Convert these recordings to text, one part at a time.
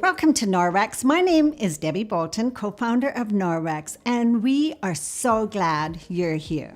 welcome to Norwex. My name is Debbie Bolton, co-founder of Norwex, and we are so glad you're here.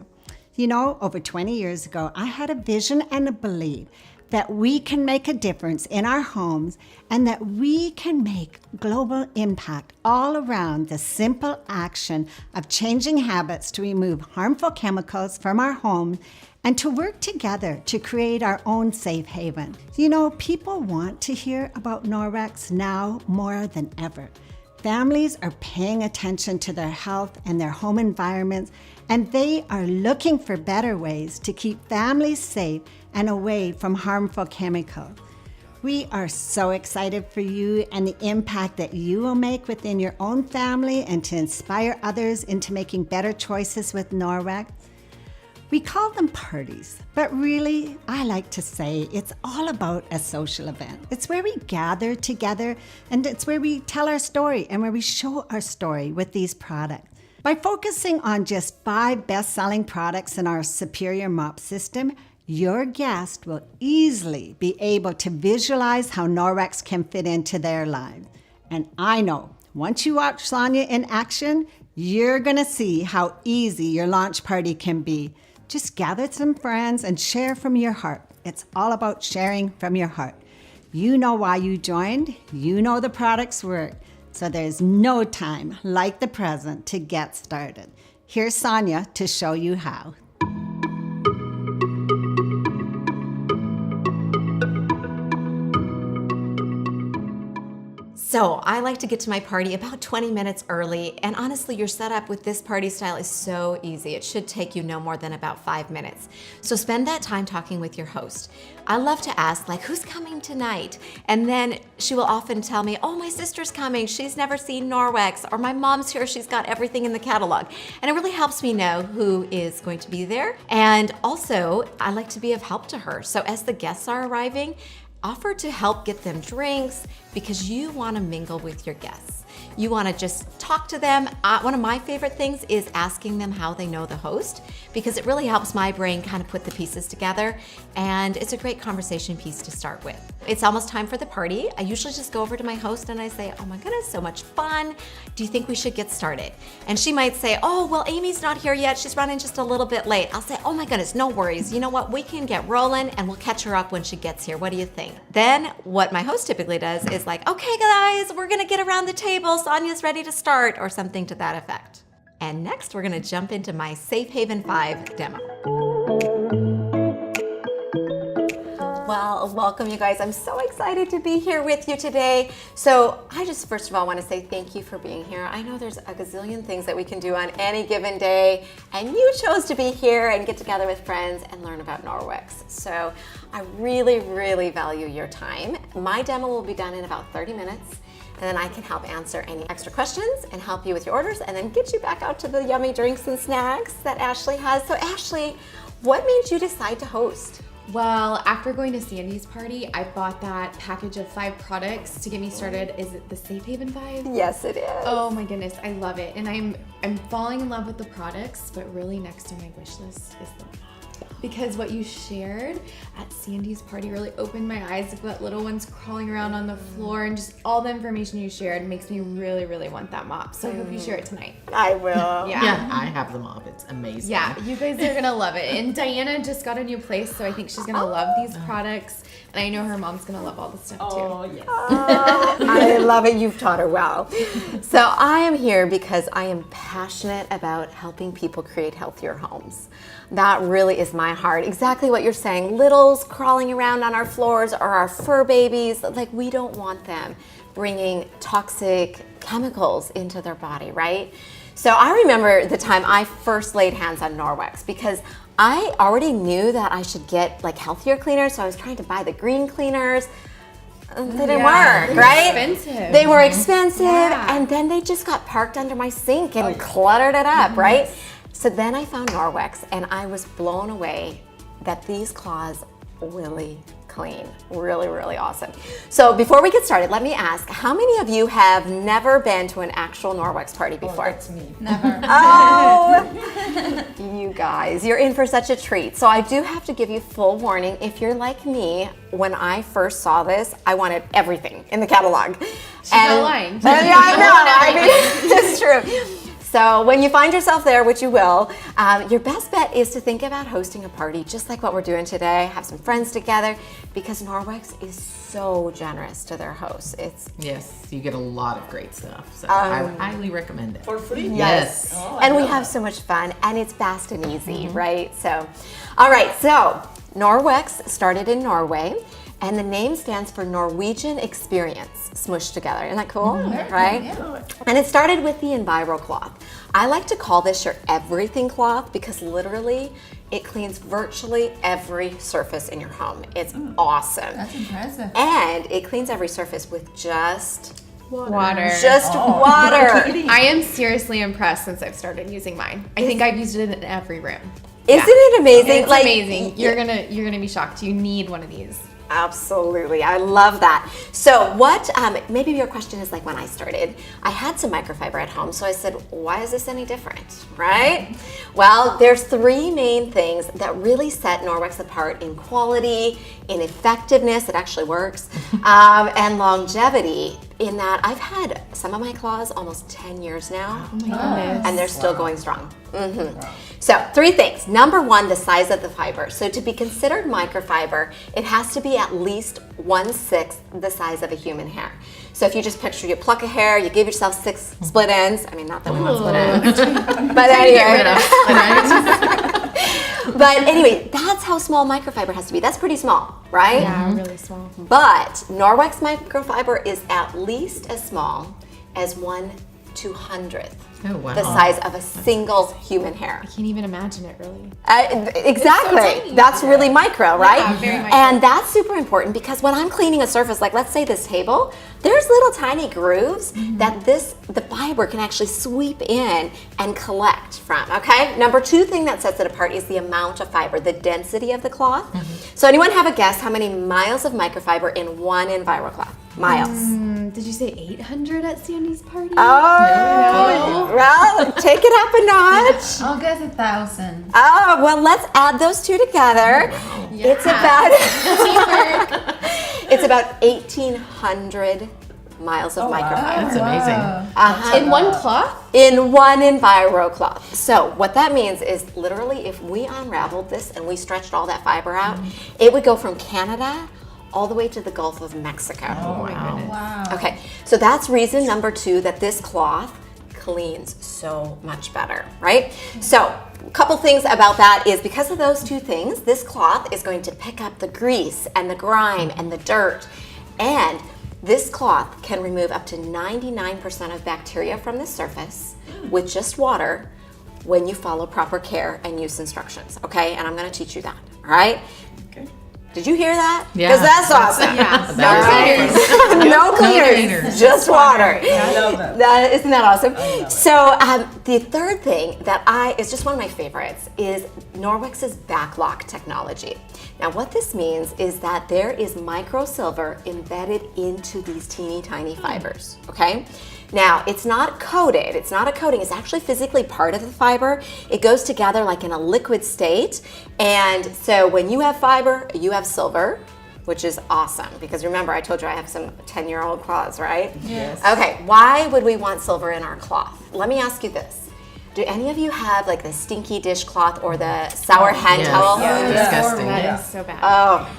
You know, over 20 years ago, I had a vision and a belief that we can make a difference in our homes and that we can make global impact all around the simple action of changing habits to remove harmful chemicals from our homes and to work together to create our own safe haven. You know, people want to hear about Norwex now more than ever. Families are paying attention to their health and their home environments, and they are looking for better ways to keep families safe and away from harmful chemicals. We are so excited for you and the impact that you will make within your own family and to inspire others into making better choices with Norwex. We call them parties, but really, I like to say it's all about a social event. It's where we gather together and it's where we tell our story and where we show our story with these products. By focusing on just 5 best-selling products in our superior mop system, your guest will easily be able to visualize how Norwex can fit into their lives. And I know, once you watch Sonia in action, you're gonna see how easy your launch party can be. Just gather some friends and share from your heart. It's all about sharing from your heart. You know why you joined, you know the products work, so there's no time like the present to get started. Here's Sonia to show you how. So I like to get to my party about 20 minutes early, and honestly, your setup with this party style is so easy. It should take you no more than about 5 minutes. So spend that time talking with your host. I love to ask, like, who's coming tonight? And then she will often tell me, oh, my sister's coming. She's never seen Norwex, or my mom's here. She's got everything in the catalog. And it really helps me know who is going to be there. And also, I like to be of help to her. So as the guests are arriving, offer to help get them drinks because you want to mingle with your guests. You want to just talk to them. One of my favorite things is asking them how they know the host because it really helps my brain kind of put the pieces together, and it's a great conversation piece to start with. It's almost time for the party. I usually just go over to my host and I say, oh my goodness, so much fun. Do you think we should get started? And she might say, oh, well, Amy's not here yet. She's running just a little bit late. I'll say, oh my goodness, no worries. You know what? We can get rolling and we'll catch her up when she gets here. What do you think? Then what my host typically does is like, okay, guys, we're gonna get around the table. Sonia's ready to start, or something to that effect. And next, we're gonna jump into my Safe Haven 5 demo. Well, welcome you guys. I'm so excited to be here with you today. So I just first of all want to say thank you for being here. I know there's a gazillion things that we can do on any given day, and you chose to be here and get together with friends and learn about Norwex. So I really, really value your time. My demo will be done in about 30 minutes. And then I can help answer any extra questions and help you with your orders and then get you back out to the yummy drinks and snacks that Ashley has. So Ashley, what made you decide to host? Well, after going to Sandy's party, I bought that package of 5 products to get me started. Is it the Safe Haven 5? Yes, it is. Oh my goodness, I love it. And I'm falling in love with the products, but really next to my wish list is the because what you shared at Sandy's party really opened my eyes. You've got little ones crawling around on the floor, and just all the information you shared makes me really, really want that mop. So I hope you share it tonight. I will. Yeah, I have the mop. It's amazing. Yeah, you guys are gonna love it. And Diana just got a new place, so I think she's gonna love these products. And I know her mom's gonna love all the stuff too. Oh, yes. I love it. You've taught her well. So I am here because I am passionate about helping people create healthier homes. That really is my heart. Exactly what you're saying. Littles crawling around on our floors or our fur babies, like we don't want them bringing toxic chemicals into their body, right? So I remember the time I first laid hands on Norwex because I already knew that I should get like healthier cleaners. So I was trying to buy the green cleaners. They didn't work, right? Expensive. They were expensive, Yeah. and then they just got parked under my sink and cluttered it up, right? So then I found Norwex, and I was blown away that these cloths really clean. Really, really awesome. So before we get started, let me ask, how many of you have never been to an actual Norwex party before? That's me. Never. Oh, you guys, you're in for such a treat. So I do have to give you full warning. If you're like me, when I first saw this, I wanted everything in the catalog. She's not lying. Yeah, I know. I mean, it's true. So when you find yourself there, which you will, your best bet is to think about hosting a party just like what we're doing today. Have some friends together, because Norwex is so generous to their hosts. Yes, you get a lot of great stuff. So I would highly recommend it. For free? Yes. Oh, And I we love have it. so much fun, and it's fast and easy, right? So, all right, so Norwex started in Norway, and the name stands for Norwegian Experience, smushed together. Isn't that cool? Right? And it started with the Enviro cloth. I like to call this your everything cloth because literally it cleans virtually every surface in your home. It's awesome. That's impressive. And it cleans every surface with just Water. water. I am seriously impressed since I've started using mine. I think I've used it in every room. Isn't it amazing? It's amazing. You're gonna be shocked. You need one of these. Absolutely, I love that. So what, maybe your question is like when I started, I had some microfiber at home, so I said, why is this any different, right? Well, there's three main things that really set Norwex apart in quality, in effectiveness, it actually works, and longevity, in that I've had some of my cloths almost 10 years now, Oh my goodness. and they're still going strong. So, three things. Number one, the size of the fiber. So to be considered microfiber, it has to be at least 1/6 the size of a human hair. So if you just picture you pluck a hair, you give yourself 6 split ends. I mean, not that we want split ends, but anyway. But anyway, that's how small microfiber has to be. That's pretty small, right? Yeah, really small. But Norwex microfiber is at least as small as 1/200th Oh, wow. the size of a single human hair. I can't even imagine it really. Exactly. tiny. That's really micro, right? Yeah, very micro. And that's super important because when I'm cleaning a surface, like let's say this table, there's little tiny grooves that the fiber can actually sweep in and collect from, okay? Number two thing that sets it apart is the amount of fiber, the density of the cloth. So anyone have a guess how many miles of microfiber in one Enviro cloth? Miles. Did you say 800 at Sandy's party? Oh, well, take it up a notch. I'll guess 1,000. Oh, well, let's add those two together. It's about it's about 1,800 miles of microfiber That's amazing. Uh-huh. In one cloth? in one Enviro cloth. So what that means is literally if we unraveled this and we stretched all that fiber out, it would go from Canada all the way to the Gulf of Mexico. Oh, wow. Wow. Okay, so that's reason number two that this cloth cleans so much better, right? So a couple things about that is because of those two things, this cloth is going to pick up the grease and the grime and the dirt, and this cloth can remove up to 99% of bacteria from the surface with just water when you follow proper care and use instructions, okay? And I'm gonna teach you that, all right? Okay. Did you hear that? Yeah. Because that's awesome. Yeah. That No cleaners, cleaners. just water. I love that. Isn't that awesome? love it. So the third thing that is just one of my favorites is Norwex's backlock technology. Now what this means is that there is micro silver embedded into these teeny tiny fibers, okay? Now, it's not coated, it's not a coating, it's actually physically part of the fiber. It goes together like in a liquid state. And so when you have fiber, you have silver, which is awesome. Because remember, I told you I have some 10-year-old cloths, right? Yes. Okay, why would we want silver in our cloth? Let me ask you this. Do any of you have like the stinky dishcloth or the sour hand Yes. towel? Yeah. Disgusting. That is so bad. Oh,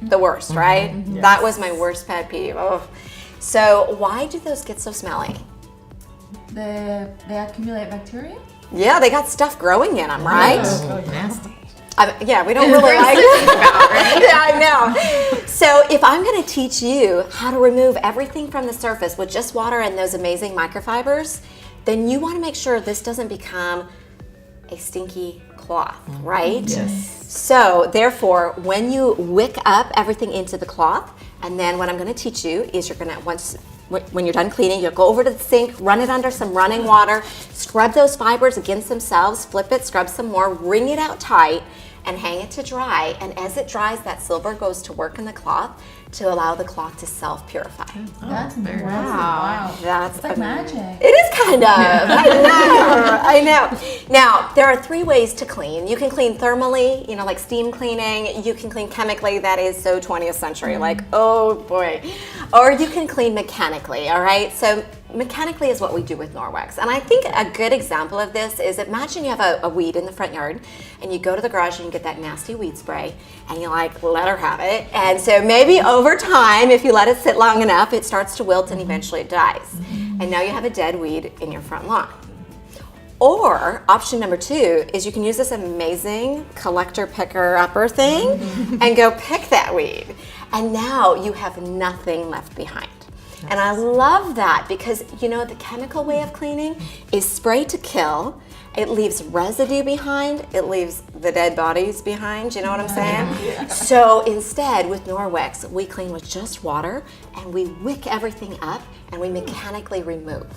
the worst, right? Yes. That was my worst pet peeve. Oh. So why do those get so smelly? They accumulate bacteria? Yeah, they got stuff growing in them, right? Oh, nasty. Yeah, we don't really like it. Yeah, I know. So if I'm going to teach you how to remove everything from the surface with just water and those amazing microfibers, then you want to make sure this doesn't become a stinky cloth, right? Yes. So therefore, when you wick up everything into the cloth, and then what I'm going to teach you is you're going to, when you're done cleaning, you'll go over to the sink, run it under some running water, scrub those fibers against themselves, flip it, scrub some more, wring it out tight, and hang it to dry. And as it dries, that silver goes to work in the cloth to allow the cloth to self-purify. That's very impressive. Wow. Wow. That's It's like magic. It is kind of. I know. Now, there are 3 ways to clean. You can clean thermally, like steam cleaning. You can clean chemically. That is so 20th century, like, oh boy. Or you can clean mechanically, all right? So mechanically is what we do with Norwex. And I think a good example of this is, imagine you have a weed in the front yard and you go to the garage and you get that nasty weed spray and you let her have it. And so maybe over time, if you let it sit long enough, it starts to wilt and eventually it dies. And now you have a dead weed in your front lawn. Or option number 2 is you can use this amazing collector picker upper thing and go pick that weed. And now you have nothing left behind. And I love that because, the chemical way of cleaning is spray to kill. It leaves residue behind. It leaves the dead bodies behind. You know what I'm saying? Yeah. So instead, with Norwex, we clean with just water and we wick everything up and we mechanically remove.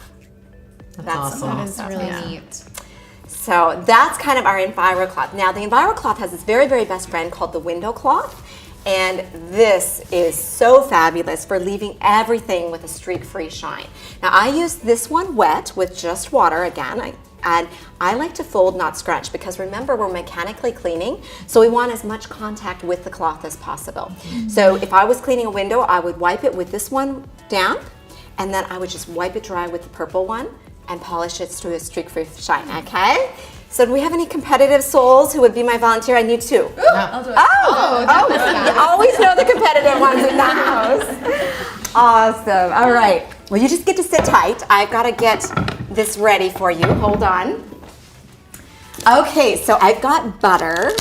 That's awesome. That is really neat. So that's kind of our EnviroCloth. Now, the EnviroCloth has this very, very best friend called the Window Cloth. And this is so fabulous for leaving everything with a streak-free shine. Now, I use this one wet with just water again. And I like to fold, not scrunch, because remember, we're mechanically cleaning, so we want as much contact with the cloth as possible. So if I was cleaning a window, I would wipe it with this one damp, and then I would just wipe it dry with the purple one and polish it to a streak-free shine, okay? So do we have any competitive souls who would be my volunteer? I need 2. I'll do it. You always know the competitive ones in the house. Awesome. All right. Well, you just get to sit tight. I've got to get this ready for you. Hold on. Okay, so I've got butter.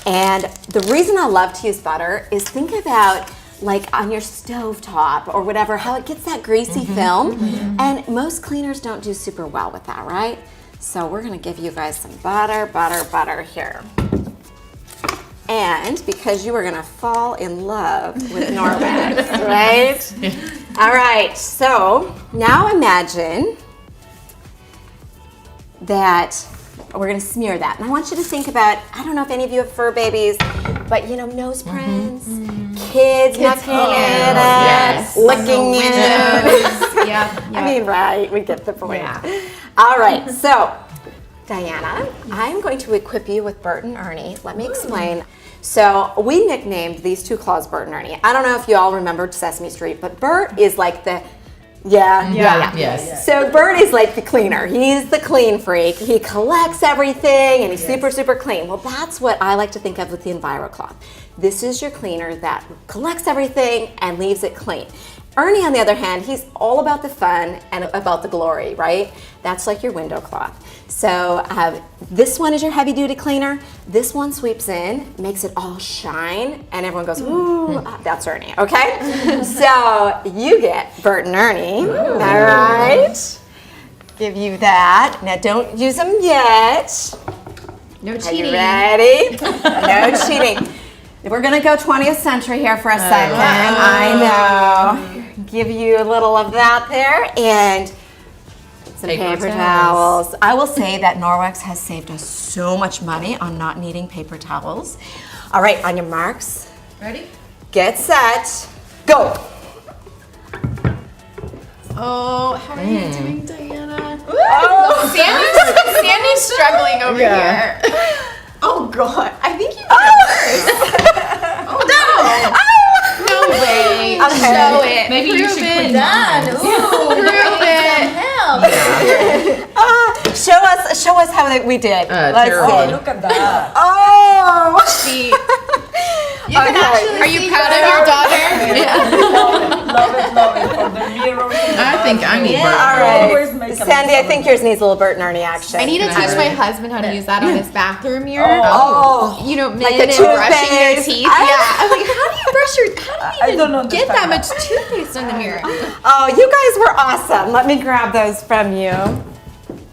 And the reason I love to use butter is, think about like on your stovetop or whatever, how it gets that greasy film. And most cleaners don't do super well with that, right? So we're gonna give you guys some butter here. And because you are gonna fall in love with Norwex, right? All right, so now imagine that we're gonna smear that. And I want you to think about, I don't know if any of you have fur babies, but nose prints, kids knocking it up, licking it. Yeah. I mean, right, we get the point. Yeah. All right, so Diana, I'm going to equip you with Bert and Ernie. Let me explain. So we nicknamed these 2 claws Bert and Ernie. I don't know if you all remembered Sesame Street, but Bert is like the, Yes. So Bert is like the cleaner. He's the clean freak. He collects everything and he's super, super clean. Well, that's what I like to think of with the EnviroCloth. This is your cleaner that collects everything and leaves it clean. Ernie, on the other hand, he's all about the fun and about the glory, right? That's like your window cloth. So this one is your heavy duty cleaner. This one sweeps in, makes it all shine, and everyone goes, ooh, that's Ernie, okay? So you get Bert and Ernie, all right? Give you that. Now don't use them yet. No Are cheating. you ready? No cheating. We're gonna go 20th century here for a second. I know. Give you a little of that there and some paper towels. I will say that Norwex has saved us so much money on not needing paper towels. All right, on your marks. Ready? Get set. Go. Oh, how are you doing, Diana? Oh, Sandy's struggling over here. Oh God. I think you did it first. Oh no! No way. Okay. Show it. Maybe you should clean Done. Ooh, Prove it. Help. Show us how we did. Let's terrible. see. Look at that. Oh. See. You can actually Are you proud of your daughter? Love it. For the mirror. I think I need Bert. All Always right. make a Sandy, I mess think yours needs a little Bert and Ernie action. I need to teach my husband how to use that on his bathroom mirror. Oh. You know, Like mid the and brushing your toothpaste. teeth. Yeah. I'm like, how do you brush your? How do you don't even get that understand much toothpaste on the mirror? Oh, you guys were awesome. Let me grab those from you.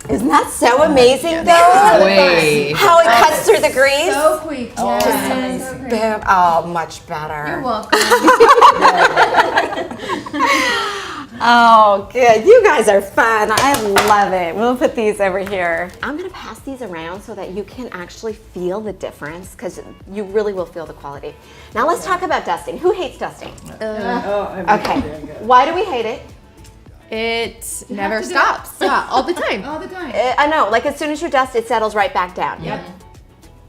Isn't that so amazing, though? Way. How it cuts through the grease. So quick. Oh, Yes. so quick. Boom. Oh, much better. You're welcome. Oh, good. You guys are fun. I love it. We'll put these over here. I'm going to pass these around so that you can actually feel the difference, because you really will feel the quality. Now let's talk about dusting. Who hates dusting? Okay. Why do we hate it? It never stops. Yeah, all the time. All the time. I know. Like as soon as you dust, it settles right back down. Yep.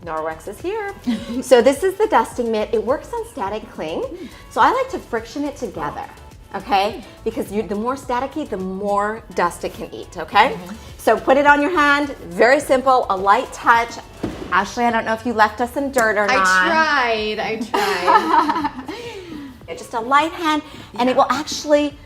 Norwex is here. So this is the dusting mitt. It works on static cling. So I like to friction it together, okay? Because the more staticky, the more dust it can eat, okay? So put it on your hand, very simple, a light touch. Ashley, I don't know if you left us some dirt or not. I tried. It's just a light hand, and it will actually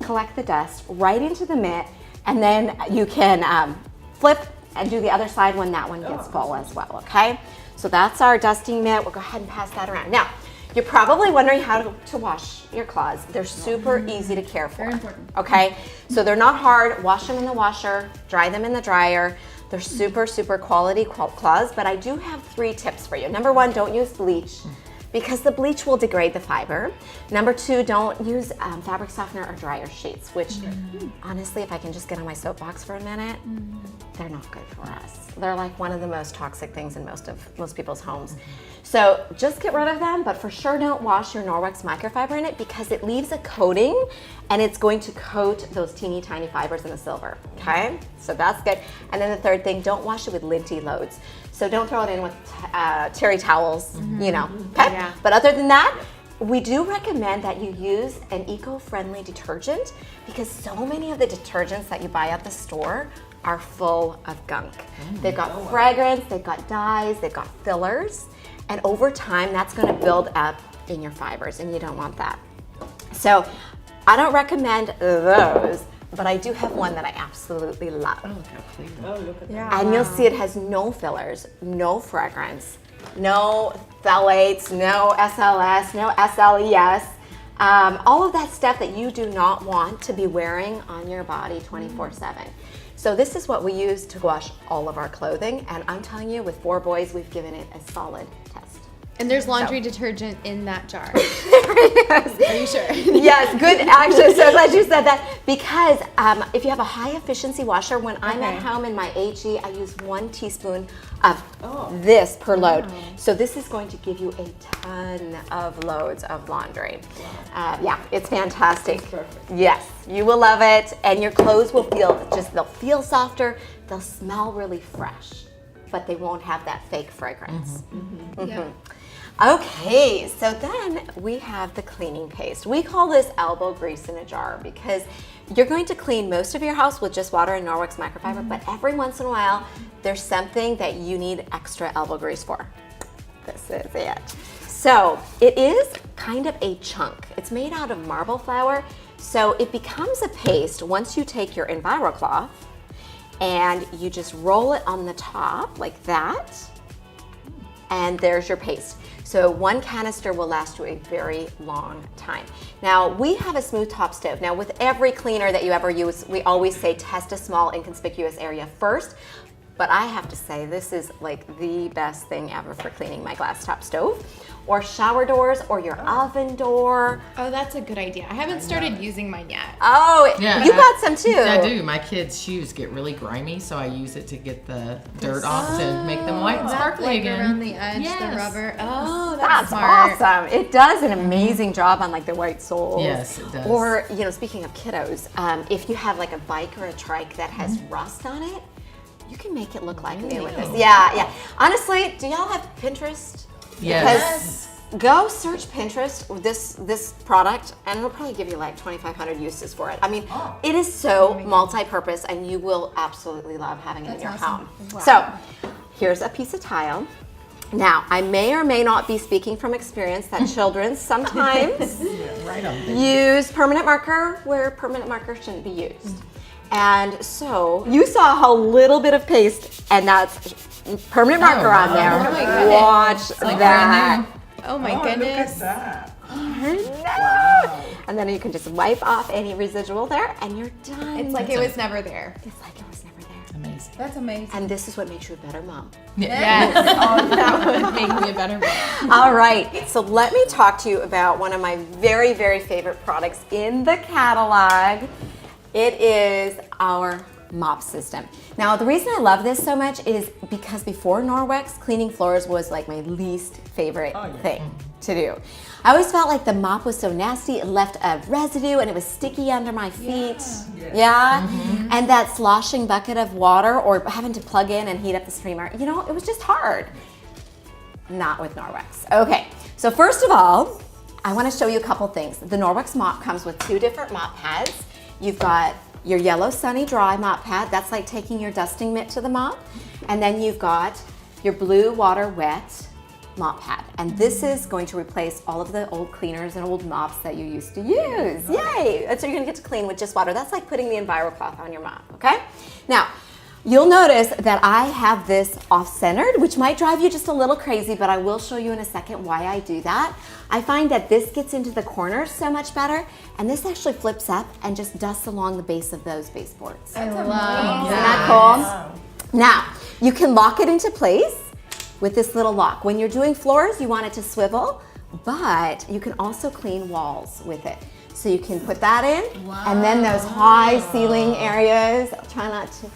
collect the dust right into the mitt, and then you can flip and do the other side when that one gets full as well, okay? So that's our dusting mitt. We'll go ahead and pass that around. Now, you're probably wondering how to wash your claws. They're super easy to care for. Very important. Okay? So they're not hard. Wash them in the washer, dry them in the dryer. They're super, super quality claws, but I do have 3 tips for you. Number 1, don't use bleach, because the bleach will degrade the fiber. Number 2, don't use fabric softener or dryer sheets, which honestly, if I can just get on my soapbox for a minute, they're not good for us. They're like one of the most toxic things in most people's homes. So just get rid of them, but for sure don't wash your Norwex microfiber in it, because it leaves a coating and it's going to coat those teeny tiny fibers in the silver, okay? So that's good. And then the third thing, don't wash it with linty loads. So don't throw it in with terry towels, you know, okay? Yeah. But other than that, we do recommend that you use an eco-friendly detergent, because so many of the detergents that you buy at the store are full of gunk. They've got fragrance, they've got dyes, they've got fillers, and over time that's going to build up in your fibers, and you don't want that. So I don't recommend those, but I do have one that I absolutely love. Oh, look at that. Yeah. And you'll see it has no fillers, no fragrance, no phthalates, no SLS, no SLES. All of that stuff that you do not want to be wearing on your body 24/7. So this is what we use to wash all of our clothing, and I'm telling you, with 4 boys, we've given it a solid test. And there's laundry detergent in that jar. Are you sure? Yes, good. Actually, so glad you said that, because if you have a high efficiency washer, when I'm at home in my HE, I use 1 teaspoon of this per load. So this is going to give you a ton of loads of laundry. Yeah, it's fantastic. It's perfect. Yes, you will love it, and your clothes will they'll feel softer, they'll smell really fresh, but they won't have that fake fragrance. Yeah. Okay, so then we have the cleaning paste. We call this elbow grease in a jar, because you're going to clean most of your house with just water and Norwex microfiber, but every once in a while, there's something that you need extra elbow grease for. This is it. So it is kind of a chunk. It's made out of marble flour, so it becomes a paste once you take your EnviroCloth and you just roll it on the top like that, and there's your paste. So 1 canister will last you a very long time. Now, we have a smooth top stove. Now, with every cleaner that you ever use, we always say test a small inconspicuous area first. But I have to say, this is like the best thing ever for cleaning my glass top stove, or shower doors, or your oven door. Oh, that's a good idea. I haven't started using mine yet. Oh, Yeah. you got some too. I do. My kids' shoes get really grimy, so I use it to get the dirt off to make them white and sparkly Like again. around the edge, Yes. the rubber. Oh, That's smart. awesome. It does an amazing job on like the white soles. Yes, it does. Or, you know, speaking of kiddos, if you have like a bike or a trike that has rust on it, you can make it look like new with this. Yeah, yeah. Honestly, do y'all have Pinterest? Yes. Because go search Pinterest with this product, and it'll probably give you like 2,500 uses for it. I mean, it is so multi-purpose, and you will absolutely love having it in your home. So here's a piece of tile. Now, I may or may not be speaking from experience that children sometimes Right on there. use permanent marker where permanent marker shouldn't be used. And so you saw a little bit of paste, and that's permanent marker on there. Oh my goodness. Watch like that. Oh my Oh, look goodness. at that. Wow. And then you can just wipe off any residual there, and you're done. It's like it was never there. It's like it was never there. Amazing. That's amazing. And this is what makes you a better mom. Yes. That would make me a better mom. All right, so let me talk to you about one of my very, very favorite products in the catalog. It is our mop system. Now, the reason I love this so much is because before Norwex, cleaning floors was like my least favorite thing to do. I always felt like the mop was so nasty, it left a residue and it was sticky under my feet. Yeah? And that sloshing bucket of water or having to plug in and heat up the steamer, you know, it was just hard. Not with Norwex. Okay, so first of all, I want to show you a couple things. The Norwex mop comes with 2 different mop pads. You've got your yellow Sunny Dry mop pad. That's like taking your dusting mitt to the mop. And then you've got your blue Water Wet mop pad. And this is going to replace all of the old cleaners and old mops that you used to use. Yay! That's what you're gonna get to clean with just water. That's like putting the EnviroCloth on your mop, okay? Now, you'll notice that I have this off-centered, which might drive you just a little crazy, but I will show you in a second why I do that. I find that this gets into the corners so much better, and this actually flips up and just dusts along the base of those baseboards. I love Isn't that cool? Now, you can lock it into place with this little lock. When you're doing floors, you want it to swivel, but you can also clean walls with it. So you can put that in, and then those high ceiling areas, I'll try not to.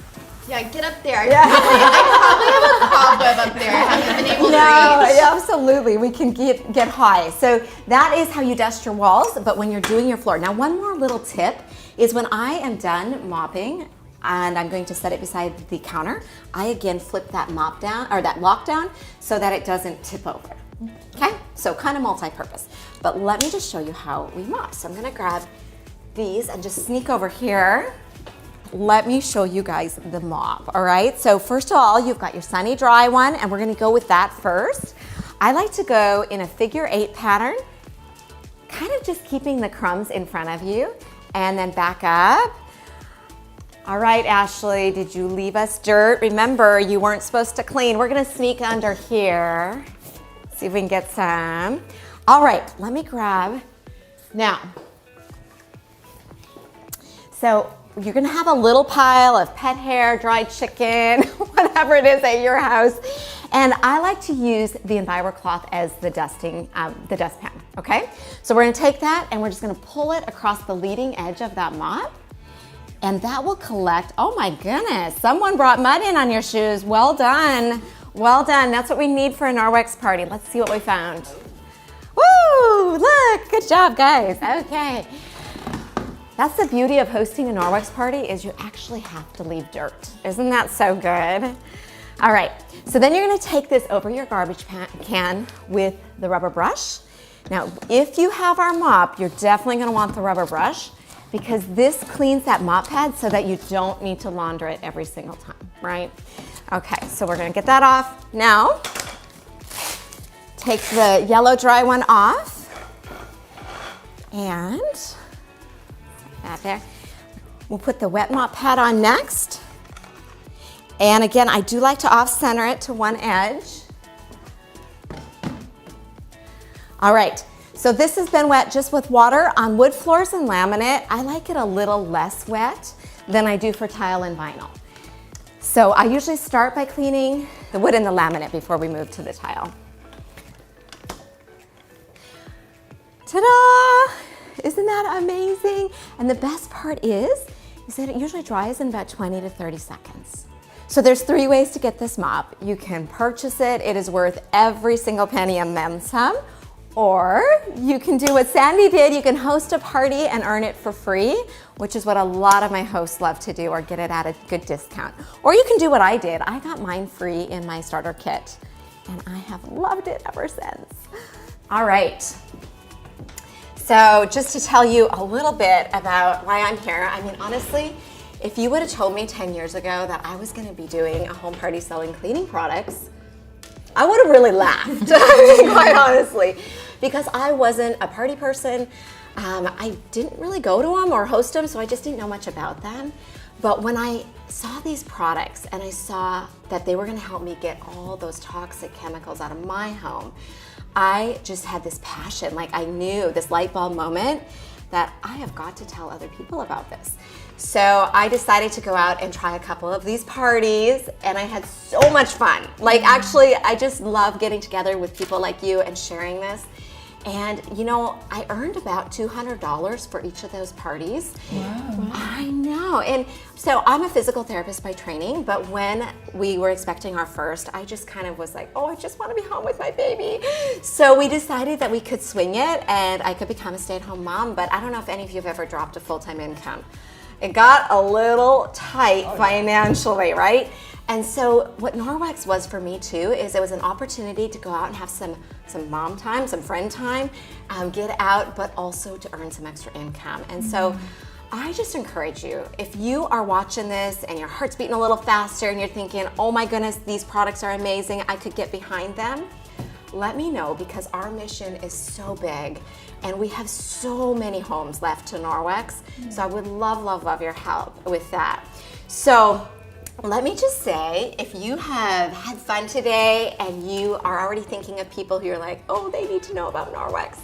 Yeah, get up there. I probably have a cobweb up there. I haven't been able to reach. No, absolutely. We can get high. So that is how you dust your walls, but when you're doing your floor. Now, one more little tip is when I am done mopping and I'm going to set it beside the counter, I again flip that mop down, or that lock down, so that it doesn't tip over. Okay? So kind of multi-purpose. But let me just show you how we mop. So I'm gonna grab these and just sneak over here. Let me show you guys the mop, all right? So first of all, you've got your Sunny Dry one, and we're gonna go with that first. I like to go in a figure 8 pattern, kind of just keeping the crumbs in front of you, and then back up. All right, Ashley, did you leave us dirt? Remember, you weren't supposed to clean. We're gonna sneak under here, see if we can get some. All right, let me grab. Now, so you're gonna have a little pile of pet hair, dried chicken, whatever it is at your house. And I like to use the EnviroCloth as the dusting, the dustpan, okay? So we're gonna take that and we're just gonna pull it across the leading edge of that mop. And that will collect, oh my goodness, someone brought mud in on your shoes. Well done, well done. That's what we need for a Norwex party. Let's see what we found. Woo, look, good job, guys. Okay. That's the beauty of hosting a Norwex party, is you actually have to leave dirt. Isn't that so good? All right, so then you're gonna take this over your garbage can with the rubber brush. Now, if you have our mop, you're definitely gonna want the rubber brush, because this cleans that mop pad so that you don't need to launder it every single time, right? Okay, so we're gonna get that off. Now, take the yellow dry one off, and that there. We'll put the wet mop pad on next. And again, I do like to off-center it to one edge. All right. So this has been wet just with water. On wood floors and laminate, I like it a little less wet than I do for tile and vinyl. So I usually start by cleaning the wood and the laminate before we move to the tile. Ta-da! Isn't that amazing? And the best part is that it usually dries in about 20 to 30 seconds. So there's 3 ways to get this mop. You can purchase it. It is worth every single penny and then some. Or you can do what Sandy did. You can host a party and earn it for free, which is what a lot of my hosts love to do, or get it at a good discount. Or you can do what I did. I got mine free in my starter kit, and I have loved it ever since. All right. So just to tell you a little bit about why I'm here, I mean, honestly, if you would have told me 10 years ago that I was gonna be doing a home party selling cleaning products, I would have really laughed, quite honestly, because I wasn't a party person. I didn't really go to them or host them, so I just didn't know much about them. But when I saw these products and I saw that they were gonna help me get all those toxic chemicals out of my home, I just had this passion. Like, I knew, this light bulb moment, that I have got to tell other people about this. So I decided to go out and try a couple of these parties, and I had so much fun. Like, actually, I just love getting together with people like you and sharing this. And you know, I earned about $200 for each of those parties. Wow. I know. And so I'm a physical therapist by training, but when we were expecting our first, I just kind of was like, oh, I just want to be home with my baby. So we decided that we could swing it and I could become a stay-at-home mom, but I don't know if any of you have ever dropped a full-time income. It got a little tight financially, right? And so what Norwex was for me too is it was an opportunity to go out and have some mom time, some friend time, get out, but also to earn some extra income. And so I just encourage you, if you are watching this and your heart's beating a little faster and you're thinking, oh my goodness, these products are amazing, I could get behind them, let me know, because our mission is so big and we have so many homes left to Norwex. So I would love, love, love your help with that. So let me just say, if you have had fun today and you are already thinking of people who are like, oh, they need to know about Norwex,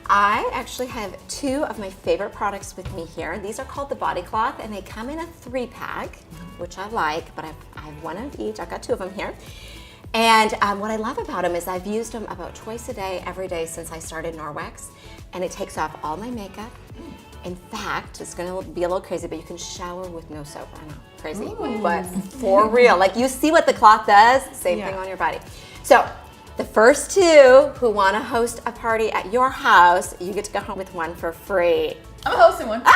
I actually have two of my favorite products with me here. These are called the Body Cloth, and they come in a 3-pack, which I like, but I have one of each. I've got 2 of them here. And what I love about them is I've used them about twice a day, every day since I started Norwex, and it takes off all my makeup. In fact, it's gonna be a little crazy, but you can shower with no soap. I know, crazy, but for real. Like, you see what the cloth does, same thing on your body. So the first 2 who wanna host a party at your house, you get to go home with one for free. I'm hosting one. How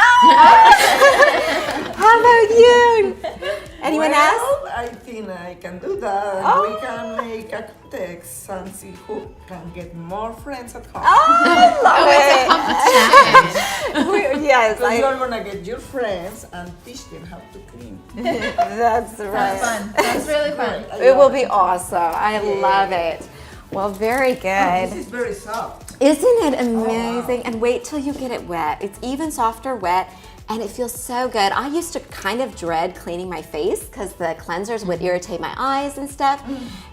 about you? Anyone else? Well, I think I can do that. We can make a contest and see who can get more friends at home. I love it. Yes, So you're gonna get your friends and teach them how to clean. that's right. That's fun. That's really fun. It will be awesome. I love it. Well, very good. This is very soft. Isn't it amazing? And wait till you get it wet. It's even softer wet, and it feels so good. I used to kind of dread cleaning my face because the cleansers would irritate my eyes and stuff.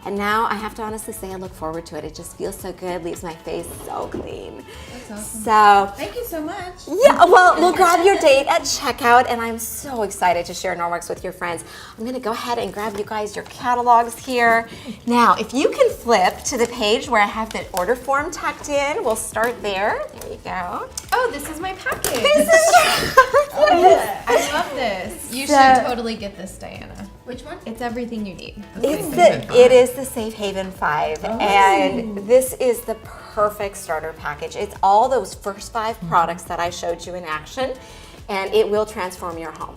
And now I have to honestly say I look forward to it. It just feels so good, leaves my face so clean. That's awesome. So, Thank you so much. yeah, well, we'll grab your date at checkout, and I'm so excited to share Norwex with your friends. I'm gonna go ahead and grab you guys your catalogs here. Now, if you can flip to the page where I have the order form tucked in, we'll start there. There you go. Oh, this is my package. This is I love this. You should totally get this, Diana. Which one? It's everything you need. It is the Safe Haven 5, and this is the perfect starter package. It's all those first 5 products that I showed you in action, and it will transform your home.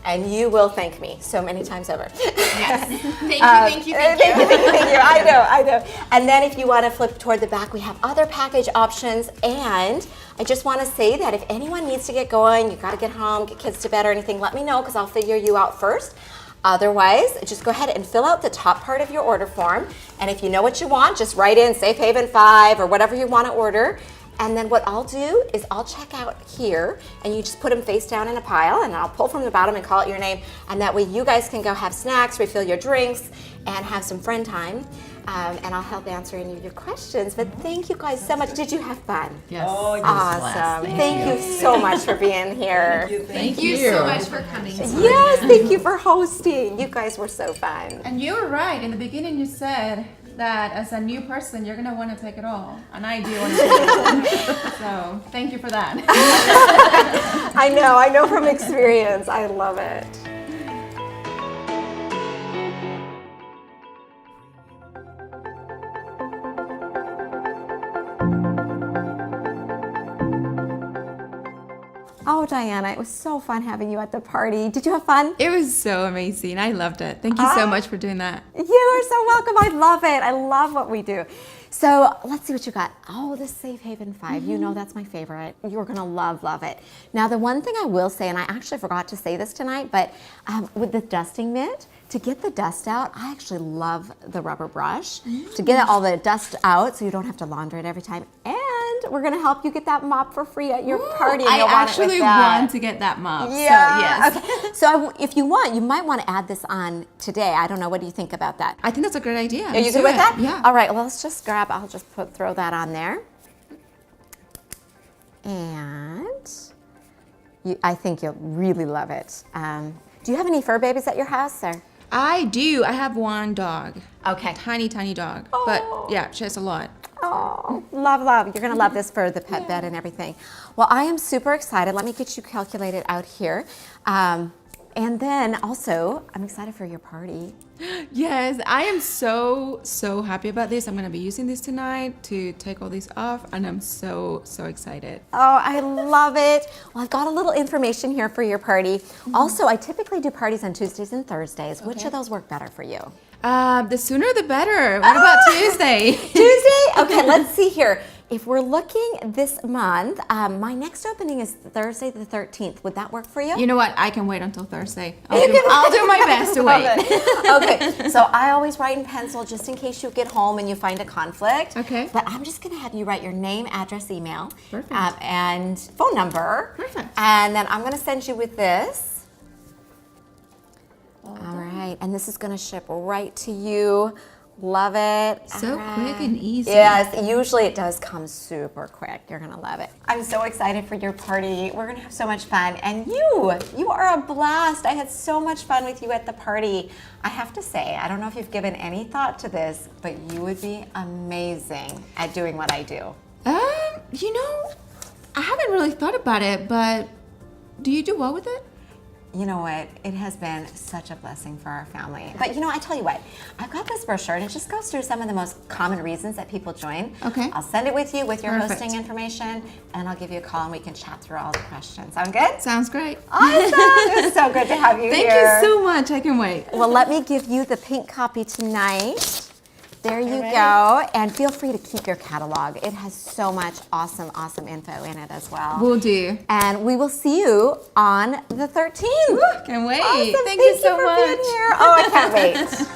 And you will thank me so many times over. Yes. Thank you. Thank you. I know. And then if you want to flip toward the back, we have other package options. And I just want to say that if anyone needs to get going, you got to get home, get kids to bed or anything, let me know, because I'll figure you out first. Otherwise, just go ahead and fill out the top part of your order form. And if you know what you want, just write in Safe Haven 5 or whatever you want to order. And then what I'll do is I'll check out here, and you just put them face down in a pile, and I'll pull from the bottom and call out your name. And that way you guys can go have snacks, refill your drinks, and have some friend time. And I'll help answer any of your questions. But thank you guys so much. Did you have fun? Yes. Oh, yes. Awesome. Thank you so much for being here. Thank you so much for coming. Yes, thank you for hosting. You guys were so fun. And you were right. In the beginning, you said that as a new person, you're going to want to take it all. And I do want to take it all. So thank you for that. I know from experience. I love it. Oh, Diana, it was so fun having you at the party. Did you have fun? It was so amazing. I loved it. Thank you so much for doing that. You are so welcome. I love it. I love what we do. So let's see what you got. Oh, the Safe Haven 5. You know that's my favorite. You're going to love it. Now, the one thing I will say, and I actually forgot to say this tonight, but with the dusting mitt, to get the dust out, I actually love the rubber brush to get all the dust out so you don't have to launder it every time. And we're going to help you get that mop for free at your party. And I you'll want it with actually that. want to get that mop. Yeah. So, yes. Okay. So if you want, you might want to add this on today. I don't know. What do you think about that? I think that's a great idea. Are you Let's good do with it. that? Yeah. All right. Well, let's just throw that on there. And I think you'll really love it. Do you have any fur babies at your house, or? I do. I have one dog. Okay. Tiny, tiny dog. But yeah, she has a lot. Oh, love. You're gonna love this for the pet bed and everything. Well, I am super excited. Let me get you calculated out here. And then also, I'm excited for your party. Yes, I am so happy about this. I'm gonna be using this tonight to take all these off, and I'm so excited. Oh, I love it. Well, I've got a little information here for your party. Also, I typically do parties on Tuesdays and Thursdays. Which of those work better for you? The sooner the better. What about Tuesday? Tuesday? Okay, let's see here. If we're looking this month, my next opening is Thursday the 13th. Would that work for you? You know what? I can wait until Thursday. I'll do my best to wait. Okay, so I always write in pencil just in case you get home and you find a conflict. Okay. But I'm just gonna have you write your name, address, email, Perfect. And phone number. Perfect. And then I'm gonna send you with this. All right, and this is gonna ship right to you. Love it. So All quick and easy. Yes, usually it does come super quick. You're gonna love it. I'm so excited for your party. We're gonna have so much fun. And you are a blast. I had so much fun with you at the party. I have to say, I don't know if you've given any thought to this, but you would be amazing at doing what I do. You know, I haven't really thought about it, but do you do well with it? You know what? It has been such a blessing for our family. But you know, I tell you what, I've got this brochure and it just goes through some of the most common reasons that people join. Okay. I'll send it with you with your Perfect. hosting information, and I'll give you a call and we can chat through all the questions. Sound good? Sounds great. Awesome! It was so good to have you Thank here. you so much. I can wait. Well, let me give you the pink copy tonight. There you go. And feel free to keep your catalog. It has so much awesome info in it as well. Will do. And we will see you on the 13th. Can't wait. Awesome. Thank you so for much. being here. Oh, I can't wait.